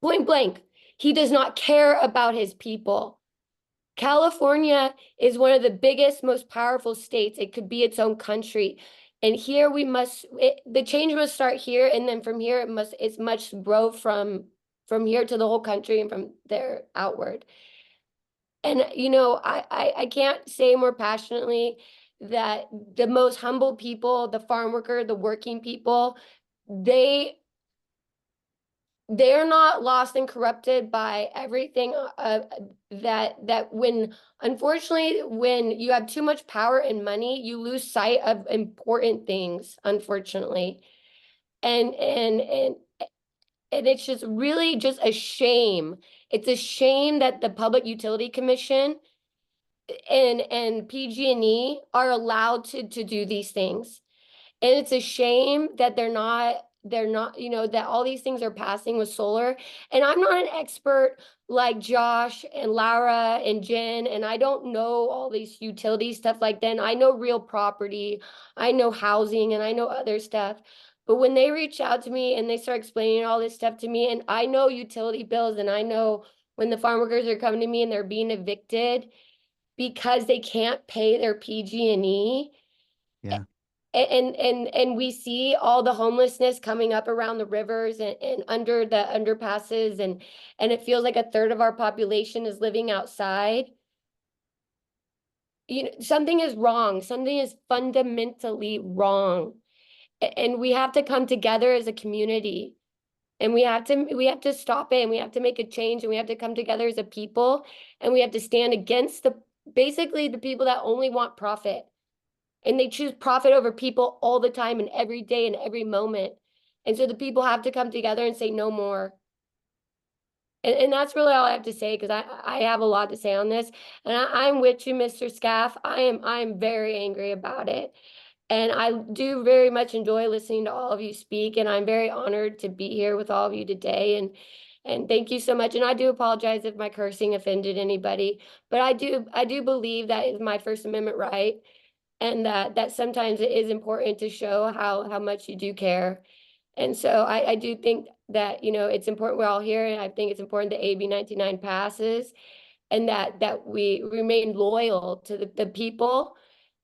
Point blank. He does not care about his people. California is one of the biggest, most powerful states. It could be its own country. And here we must, the change must start here. And then from here, it must grow from here to the whole country and from there outward. And, you know, I can't say more passionately that the most humble people, the farm worker, the working people, they're not lost and corrupted by everything that when, unfortunately, when you have too much power and money, you lose sight of important things, unfortunately. And it's just really just a shame. It's a shame that the Public Utility Commission and PG&E are allowed to do these things. And it's a shame that they're not, you know, that all these things are passing with solar. And I'm not an expert like Josh and Laura and Jen, and I don't know all these utility stuff like that. And I know real property, I know housing, and I know other stuff. But when they reach out to me and they start explaining all this stuff to me, and I know utility bills, and I know when the farm workers are coming to me and they're being evicted because they can't pay their PG&E. Yeah. And we see all the homelessness coming up around the rivers and under the underpasses, and it feels like a third of our population is living outside. You know, something is wrong. Something is fundamentally wrong. And we have to come together as a community. And we have to stop it, and we have to make a change, and we have to come together as a people, and we have to stand against basically the people that only want profit. And they choose profit over people all the time and every day and every moment. And so the people have to come together and say no more. And that's really all I have to say, because I have a lot to say on this. And I'm with you, Mr. Scaff. I'm very angry about it. And I do very much enjoy listening to all of you speak, and I'm very honored to be here with all of you today. And thank you so much. And I do apologize if my cursing offended anybody, but I do believe that is my First Amendment right, and that sometimes it is important to show how much you do care. And so I do think that, you know, it's important we're all here, and I think it's important that AB 99 passes, and that we remain loyal to the people,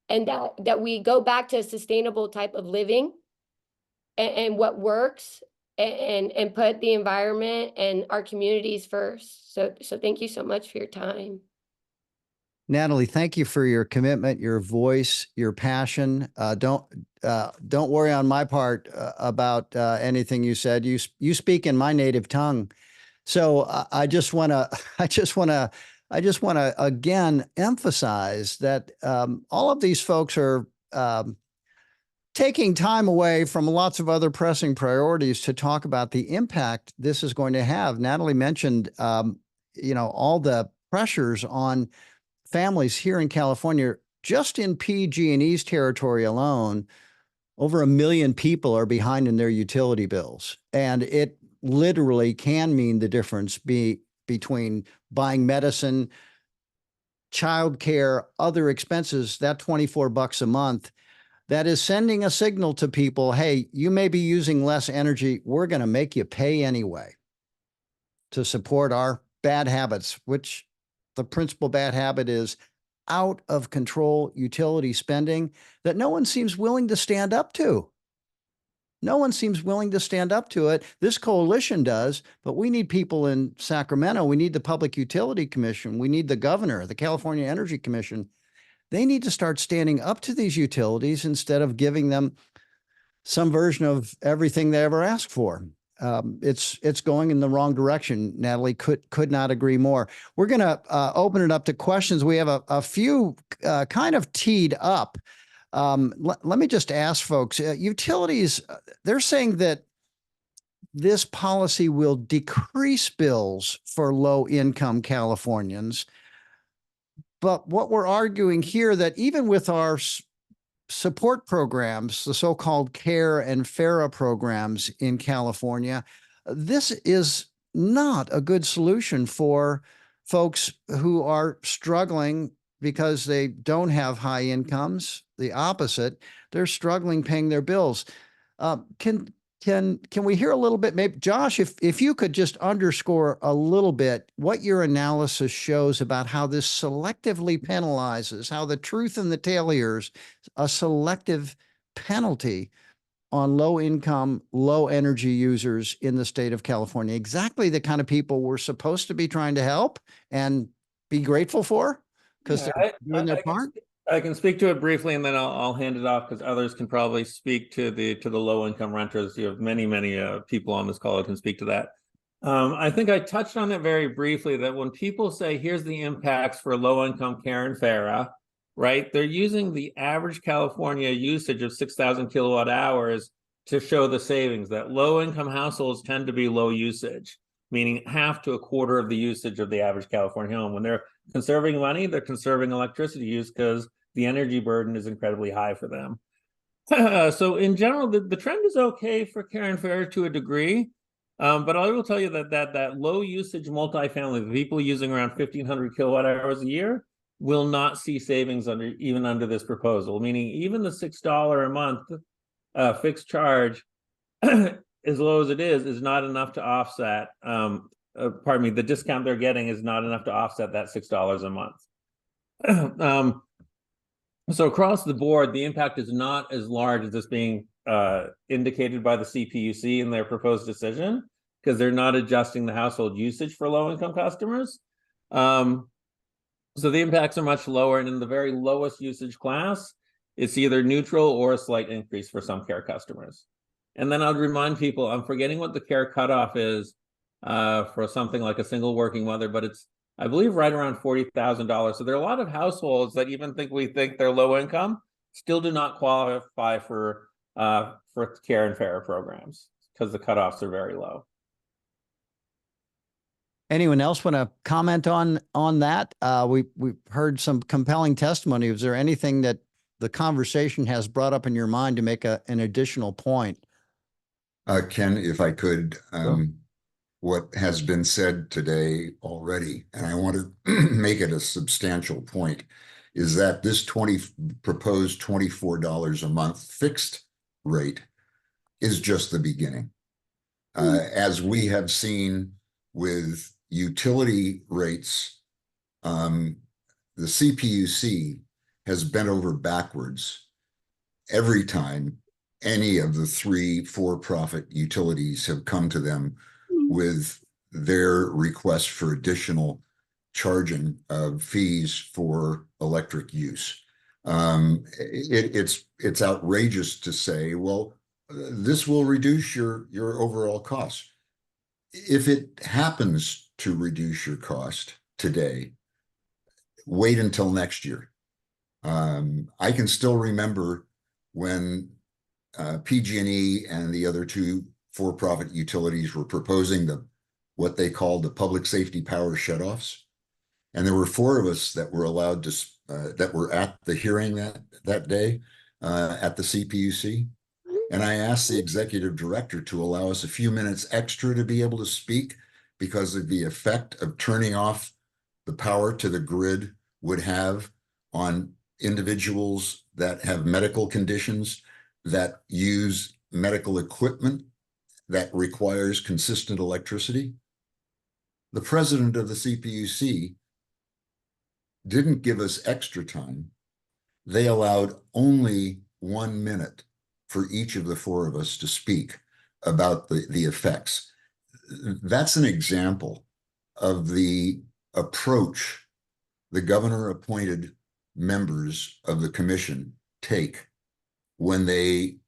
and that we go back to a sustainable type of living and what works, and put the environment and our communities first. So thank you so much for your time. Natalie, thank you for your commitment, your voice, your passion. Don't worry on my part about anything you said. You speak in my native tongue. So I just want to again emphasize that all of these folks are taking time away from lots of other pressing priorities to talk about the impact this is going to have. Natalie mentioned, you know, all the pressures on families here in California. Just in PG&E's territory alone, over 1 million people are behind in their utility bills, and it literally can mean the difference between buying medicine, childcare, other expenses. That $24 a month, that is sending a signal to people, hey, you may be using less energy. We're going to make you pay anyway to support our bad habits, which the principal bad habit is out of control utility spending that no one seems willing to stand up to. No one seems willing to stand up to it. This coalition does, but we need people in Sacramento. We need the Public Utility Commission. We need the governor, the California Energy Commission. They need to start standing up to these utilities instead of giving them some version of everything they ever asked for. It's going in the wrong direction. Natalie, could not agree more. We're going to open it up to questions. We have a few kind of teed up. Let me just ask folks, utilities, they're saying that this policy will decrease bills for low-income Californians. But what we're arguing here, that even with our support programs, the so-called CARE and FARA programs in California, this is not a good solution for folks who are struggling because they don't have high incomes. The opposite, they're struggling paying their bills. Can we hear a little bit, maybe Josh, if you could just underscore a little bit what your analysis shows about how this selectively penalizes, how the truth in the tale here is a selective penalty on low income, low energy users in the state of California, exactly the kind of people we're supposed to be trying to help and be grateful for because they're doing their part. I can speak to it briefly, and then I'll hand it off because others can probably speak to the low income renters. You have many people on this call who can speak to that. I think I touched on it very briefly that when people say here's the impacts for low income CARE and FARA, right? They're using the average California usage of 6,000 kilowatt hours to show the savings. That low income households tend to be low usage, meaning half to a quarter of the usage of the average California home. When they're conserving money, they're conserving electricity use because the energy burden is incredibly high for them. So in general, the trend is okay for CARE and FARA to a degree. But I will tell you that low usage multifamily, the people using around 1,500 kilowatt hours a year, will not see savings even under this proposal, meaning even the $6 a month fixed charge, as low as it is not enough to offset, pardon me, the discount they're getting is not enough to offset that $6 a month. So across the board, the impact is not as large as this being indicated by the CPUC in their proposed decision, because they're not adjusting the household usage for low-income customers. So the impacts are much lower, and in the very lowest usage class, it's either neutral or a slight increase for some CARE customers. And then I'd remind people, I'm forgetting what the CARE cutoff is for something like a single working mother, but it's, I believe, right around $40,000. So there are a lot of households that even we think they're low income, still do not qualify for CARE and FARA programs because the cutoffs are very low. Anyone else want to comment on that? We've heard some compelling testimony. Is there anything that the conversation has brought up in your mind to make an additional point? Ken, if I could, Sure. What has been said today already, and I want to make it a substantial point, is that this proposed $24 a month fixed rate is just the beginning. As we have seen with utility rates, the CPUC has bent over backwards every time any of the 3 for-profit utilities have come to them with their request for additional charging of fees for electric use. It's outrageous to say, well, this will reduce your overall cost. If it happens to reduce your cost today, wait until next year. I can still remember when PG&E and the other 2 for-profit utilities were proposing what they called the public safety power shutoffs. And there were 4 of us that were allowed to, that were at the hearing that day at the CPUC. And I asked the executive director to allow us a few minutes extra to be able to speak because of the effect of turning off the power to the grid would have on individuals that have medical conditions, that use medical equipment that requires consistent electricity. The president of the CPUC didn't give us extra time. They allowed only 1 minute for each of the 4 of us to speak about the effects. That's an example of the approach the governor-appointed members of the commission take when they,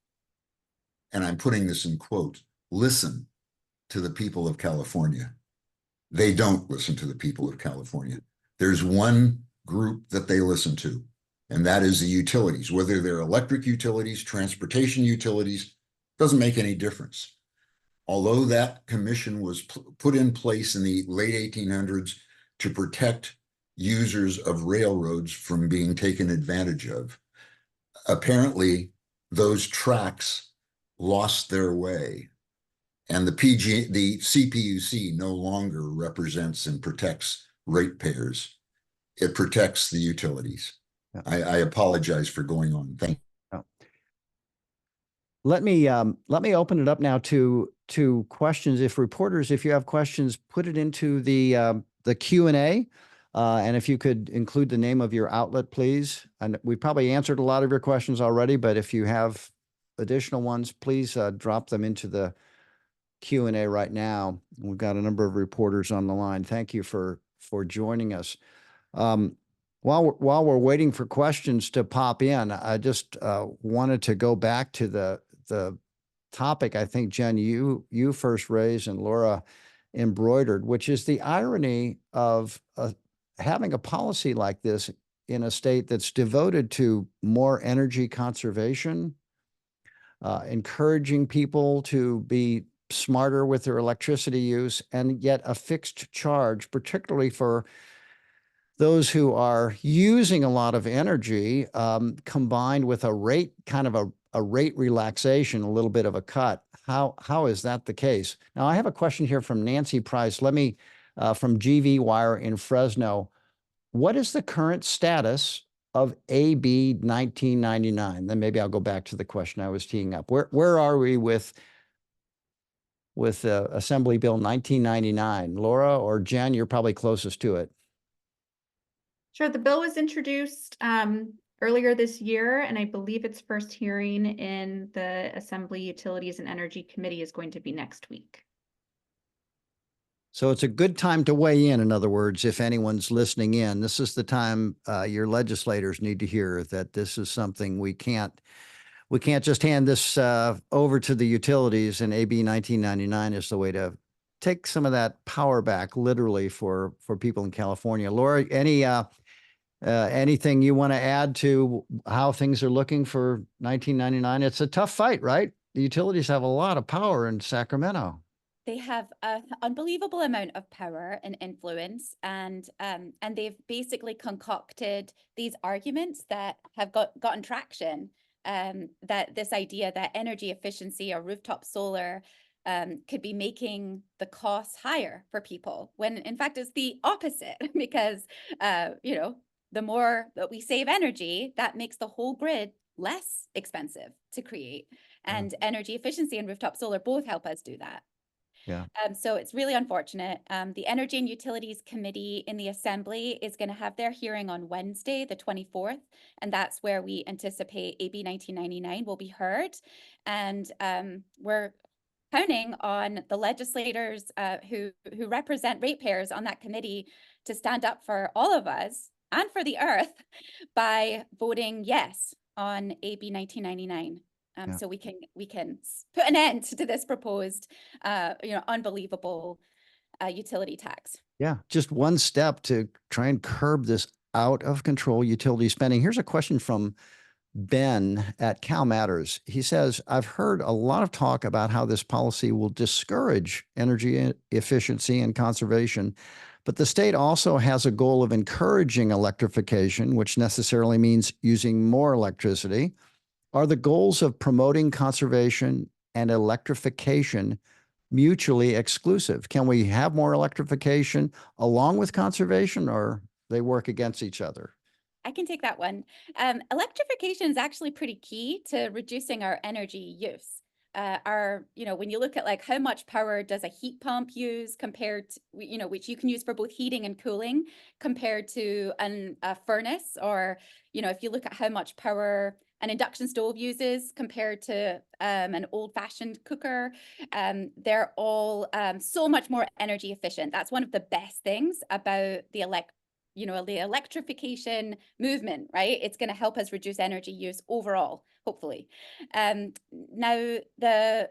and I'm putting this in quotes, listen to the people of California. They don't listen to the people of California. There's one group that they listen to, and that is the utilities, whether they're electric utilities, transportation utilities, doesn't make any difference. Although that commission was put in place in the late 1800s to protect users of railroads from being taken advantage of. Apparently, those tracks lost their way, and the CPUC no longer represents and protects ratepayers. It protects the utilities. Yeah. I apologize for going on. Thank you. Let me open it up now to questions. If you have questions, put it into the Q&A. And if you could include the name of your outlet, please. And we probably answered a lot of your questions already, but if you have additional ones, please drop them into the Q&A right now. We've got a number of reporters on the line. Thank you for joining us. While we're waiting for questions to pop in, I just wanted to go back to the topic I think, Jen, you first raised and Laura embroidered, which is the irony of having a policy like this in a state that's devoted to more energy conservation, encouraging people to be smarter with their electricity use, and yet a fixed charge, particularly for those who are using a lot of energy, combined with a rate, kind of a rate relaxation, a little bit of a cut. How is that the case? Now, I have a question here from Nancy Price. Let me, from GV Wire in Fresno. What is the current status of AB 1999? Then maybe I'll go back to the question I was teeing up. Where are we with Assembly Bill 1999? Laura or Jen, you're probably closest to it. Sure. The bill was introduced earlier this year, and I believe its first hearing in the Assembly Utilities and Energy Committee is going to be next week. So it's a good time to weigh in other words, if anyone's listening in. This is the time your legislators need to hear that this is something we can't just hand this over to the utilities, and AB 1999 is the way to take some of that power back, literally, for people in California. Laura, anything you want to add to how things are looking for 1999? It's a tough fight, right? The utilities have a lot of power in Sacramento. They have an unbelievable amount of power and influence, and they've basically concocted these arguments that have gotten traction. That this idea that energy efficiency or rooftop solar could be making the costs higher for people, when in fact it's the opposite, because the more that we save energy, that makes the whole grid less expensive to create. And energy efficiency and rooftop solar both help us do that. Yeah. So it's really unfortunate. The Energy and Utilities Committee in the Assembly is going to have their hearing on Wednesday, the 24th, and that's where we anticipate AB 1999 will be heard. And we're counting on the legislators who represent ratepayers on that committee to stand up for all of us and for the earth by voting yes on AB 1999. So we can put an end to this proposed, unbelievable utility tax. Yeah, just one step to try and curb this out of control utility spending. Here's a question from Ben at Cal Matters. He says, I've heard a lot of talk about how this policy will discourage energy efficiency and conservation, but the state also has a goal of encouraging electrification, which necessarily means using more electricity. Are the goals of promoting conservation and electrification mutually exclusive? Can we have more electrification along with conservation, or they work against each other? I can take that one. Electrification is actually pretty key to reducing our energy use. When you look at like how much power does a heat pump use compared to, which you can use for both heating and cooling, compared to a furnace, or, if you look at how much power an induction stove uses compared to an old-fashioned cooker, they're all so much more energy efficient. That's one of the best things about the electrification movement, right? It's going to help us reduce energy use overall, hopefully. Now, the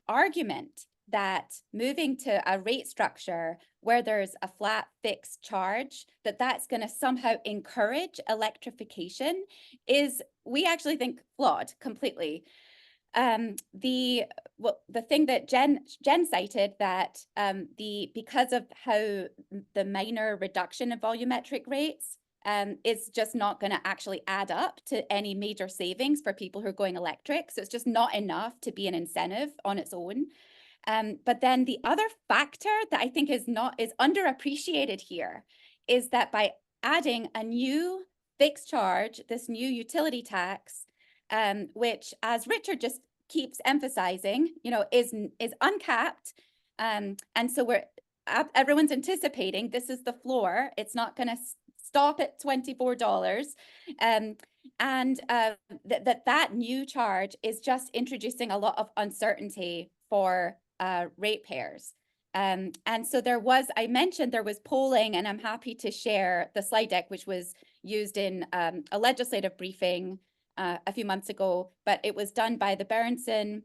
argument that moving to a rate structure where there's a flat fixed charge, that's going to somehow encourage electrification, is, we actually think, flawed completely. the thing that Jen cited, that because of how the minor reduction in volumetric rates is just not going to actually add up to any major savings for people who are going electric. So it's just not enough to be an incentive on its own. But then the other factor that I think is underappreciated here is that by adding a new fixed charge, this new utility tax, which, as Richard just keeps emphasizing, is uncapped. And so everyone's anticipating this is the floor. It's not going to stop at $24. That new charge is just introducing a lot of uncertainty for ratepayers. And so I mentioned there was polling, and I'm happy to share the slide deck, which was used in a legislative briefing a few months ago, but it was done by the Berenson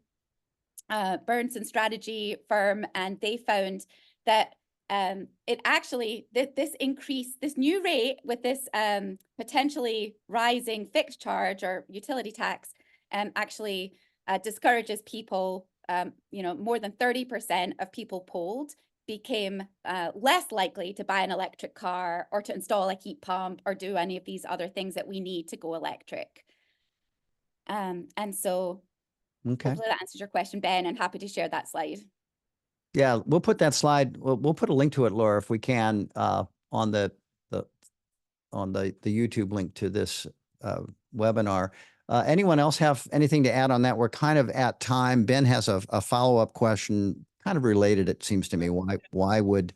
strategy firm, and they found that it actually, this new rate with this potentially rising fixed charge or utility tax actually discourages people. More than 30% of people polled became less likely to buy an electric car or to install a heat pump or do any of these other things that we need to go electric. And so hopefully that answers your question, Ben, and happy to share that slide. Yeah, we'll put that slide. We'll put a link to it, Laura, if we can, on the YouTube link to this webinar. Anyone else have anything to add on that? We're kind of at time. Ben has a follow-up question, kind of related, it seems to me. Why would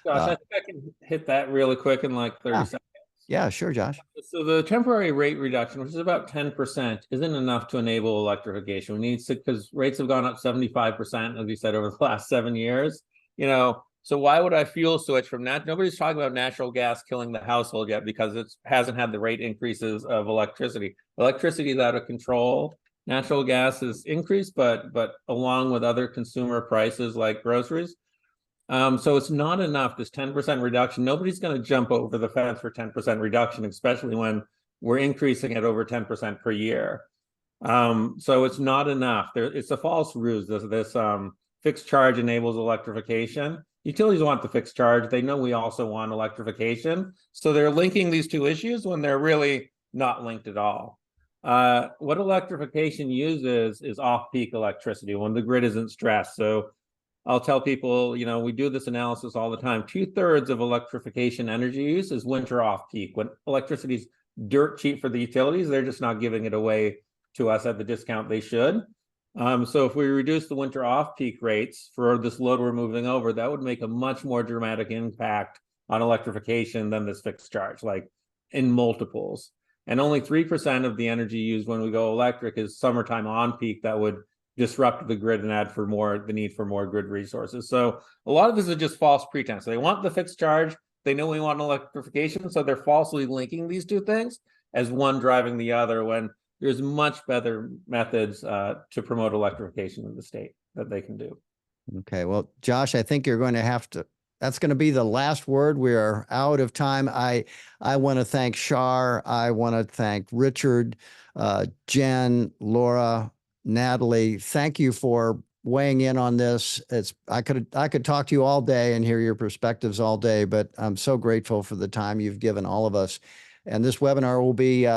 Josh, I think I can hit that really quick in like 30 seconds. Yeah, sure, Josh. So the temporary rate reduction, which is about 10%, isn't enough to enable electrification. We need to, because rates have gone up 75%, as we said, over the last 7 years. So why would I fuel switch from that? Nobody's talking about natural gas killing the household yet because it hasn't had the rate increases of electricity. Electricity is out of control. Natural gas has increased, but along with other consumer prices like groceries. So it's not enough, this 10% reduction. Nobody's going to jump over the fence for 10% reduction, especially when we're increasing at over 10% per year. So it's not enough. It's a false ruse. This fixed charge enables electrification. Utilities want the fixed charge. They know we also want electrification. So they're linking these two issues when they're really not linked at all. What electrification uses is off-peak electricity when the grid isn't stressed. So I'll tell people, we do this analysis all the time. 2/3 of electrification energy use is winter off-peak. When electricity is dirt cheap for the utilities, they're just not giving it away to us at the discount they should. So if we reduce the winter off-peak rates for this load we're moving over, that would make a much more dramatic impact on electrification than this fixed charge, like in multiples. And only 3% of the energy used when we go electric is summertime on-peak that would disrupt the grid and add the need for more grid resources. So a lot of this is just false pretense. They want the fixed charge. They know we want electrification. So they're falsely linking these two things as one driving the other when there's much better methods to promote electrification in the state that they can do. Okay. Well, Josh, I think you're going to have to, that's going to be the last word. We are out of time. I want to thank Shar. I want to thank Richard, Jen, Laura, Natalie. Thank you for weighing in on this. I could talk to you all day and hear your perspectives all day, but I'm so grateful for the time you've given all of us. And this webinar will be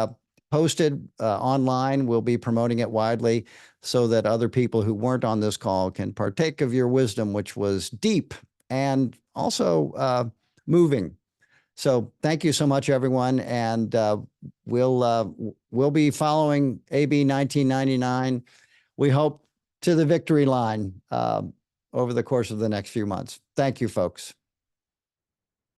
posted online. We'll be promoting it widely so that other people who weren't on this call can partake of your wisdom, which was deep and also moving. So thank you so much, everyone. And we'll be following AB 1999. We hope to the victory line over the course of the next few months. Thank you, folks.